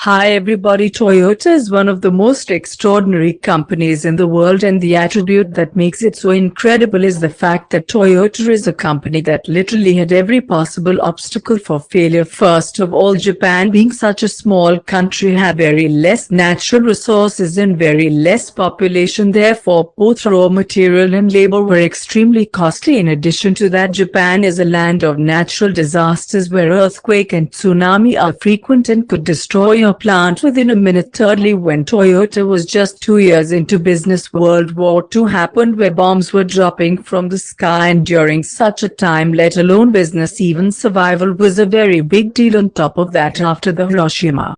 Hi everybody, Toyota is one of the most extraordinary companies in the world, and the attribute that makes it so incredible is the fact that Toyota is a company that literally had every possible obstacle for failure. First of all, Japan being such a small country had very less natural resources and very less population, therefore both raw material and labor were extremely costly. In addition to that, Japan is a land of natural disasters where earthquake and tsunami are frequent and could destroy your plant within a minute. Thirdly, when Toyota was just 2 years into business, World War II happened where bombs were dropping from the sky, and during such a time, let alone business, even survival was a very big deal. On top of that, after the Hiroshima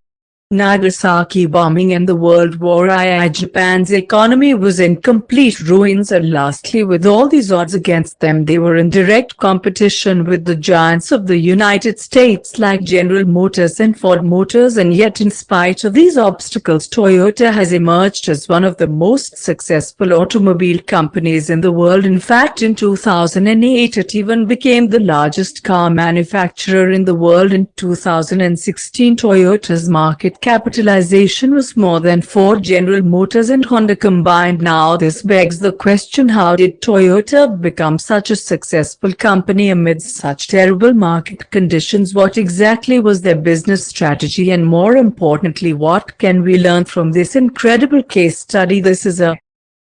Nagasaki bombing and the World War II, Japan's economy was in complete ruins, and lastly, with all these odds against them, they were in direct competition with the giants of the United States like General Motors and Ford Motors. And yet, in spite of these obstacles, Toyota has emerged as one of the most successful automobile companies in the world. In fact, in 2008, it even became the largest car manufacturer in the world. In 2016, Toyota's market capitalization was more than Ford, General Motors and Honda combined. Now this begs the question, how did Toyota become such a successful company amidst such terrible market conditions? What exactly was their business strategy, and more importantly, what can we learn from this incredible case study? This is a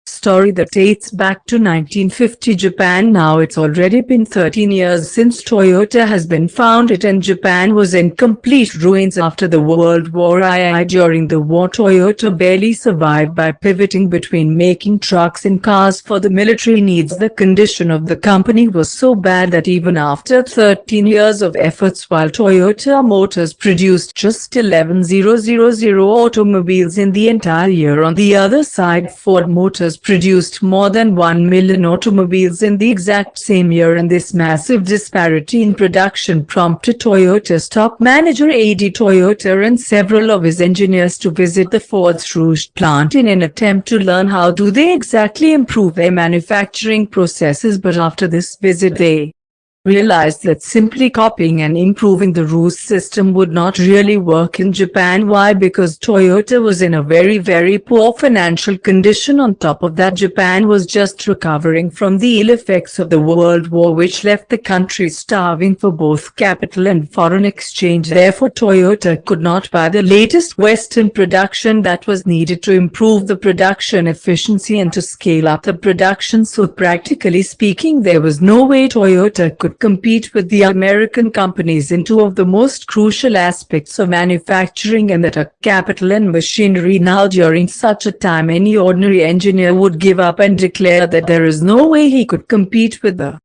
story that dates back to 1950 Japan. Now it's already been 13 years since Toyota has been founded, and Japan was in complete ruins after the World War II. During the war, Toyota barely survived by pivoting between making trucks and cars for the military needs. The condition of the company was so bad that even after 13 years of efforts, while Toyota Motors produced just 11,000 automobiles in the entire year, on the other side, Ford Motors produced more than 1 million automobiles in the exact same year, and this massive disparity in production prompted Toyota's top manager Eiji Toyota and several of his engineers to visit the Ford's Rouge plant in an attempt to learn how do they exactly improve their manufacturing processes. But after this visit, they realized that simply copying and improving the Rouge system would not really work in Japan. Why? Because Toyota was in a very poor financial condition. On top of that, Japan was just recovering from the ill effects of the World War, which left the country starving for both capital and foreign exchange. Therefore, Toyota could not buy the latest Western production that was needed to improve the production efficiency and to scale up the production. So practically speaking, there was no way Toyota could compete with the American companies in two of the most crucial aspects of manufacturing, and that are capital and machinery. Now during such a time, any ordinary engineer would give up and declare that there is no way he could compete with the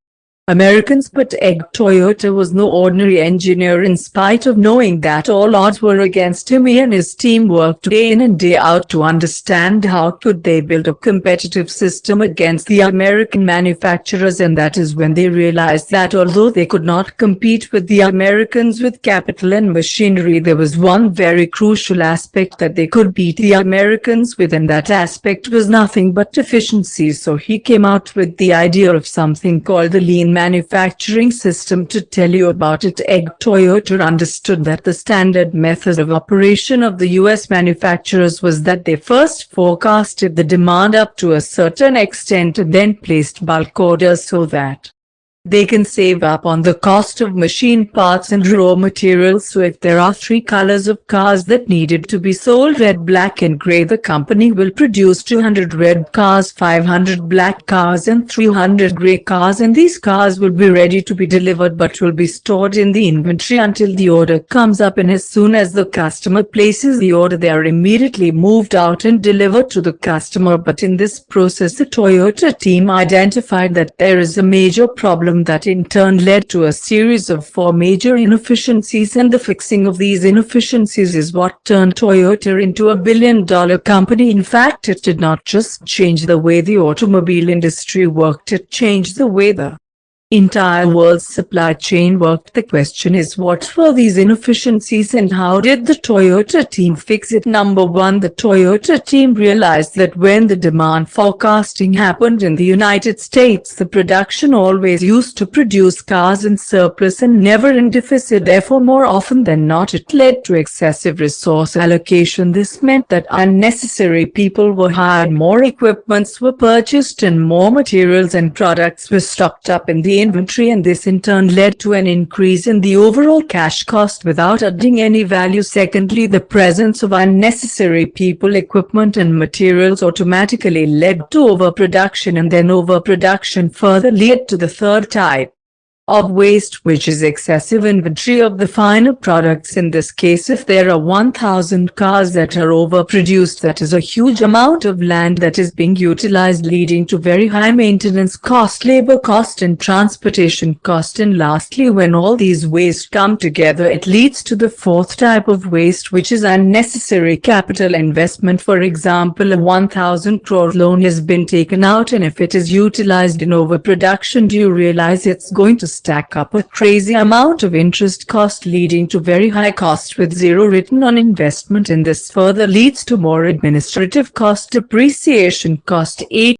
Americans. But Toyota was no ordinary engineer. In spite of knowing that all odds were against him, he and his team worked day in and day out to understand how could they build a competitive system against the American manufacturers. And that is when they realized that although they could not compete with the Americans with capital and machinery, there was one very crucial aspect that they could beat the Americans with, and that aspect was nothing but efficiency. So he came out with the idea of something called the lean manufacturing system. To tell you about it, Toyota understood that the standard method of operation of the US manufacturers was that they first forecasted the demand up to a certain extent and then placed bulk orders so that they can save up on the cost of machine parts and raw materials. So if there are 3 colors of cars that needed to be sold, red, black and gray, the company will produce 200 red cars, 500 black cars and 300 gray cars, and these cars will be ready to be delivered but will be stored in the inventory until the order comes up, and as soon as the customer places the order, they are immediately moved out and delivered to the customer. But in this process, the Toyota team identified that there is a major problem that in turn led to a series of 4 major inefficiencies, and the fixing of these inefficiencies is what turned Toyota into a billion-dollar company. In fact, it did not just change the way the automobile industry worked, it changed the way the entire world's supply chain worked. The question is, what were these inefficiencies and how did the Toyota team fix it? Number one, the Toyota team realized that when the demand forecasting happened in the United States, the production always used to produce cars in surplus and never in deficit. Therefore, more often than not, it led to excessive resource allocation. This meant that unnecessary people were hired, more equipments were purchased, and more materials and products were stocked up in the inventory, and this in turn led to an increase in the overall cash cost without adding any value. Secondly, the presence of unnecessary people, equipment, and materials automatically led to overproduction, and then overproduction further led to the third type of waste, which is excessive inventory of the final products. In this case, if there are 1,000 cars that are overproduced, that is a huge amount of land that is being utilized, leading to very high maintenance cost, labor cost, and transportation cost. And lastly, when all these waste come together, it leads to the fourth type of waste, which is unnecessary capital investment. For example, a 1,000 crore loan has been taken out, and if it is utilized in overproduction, do you realize it's going to stack up a crazy amount of interest cost, leading to very high cost with zero return on investment, and this further leads to more administrative cost, depreciation cost. 8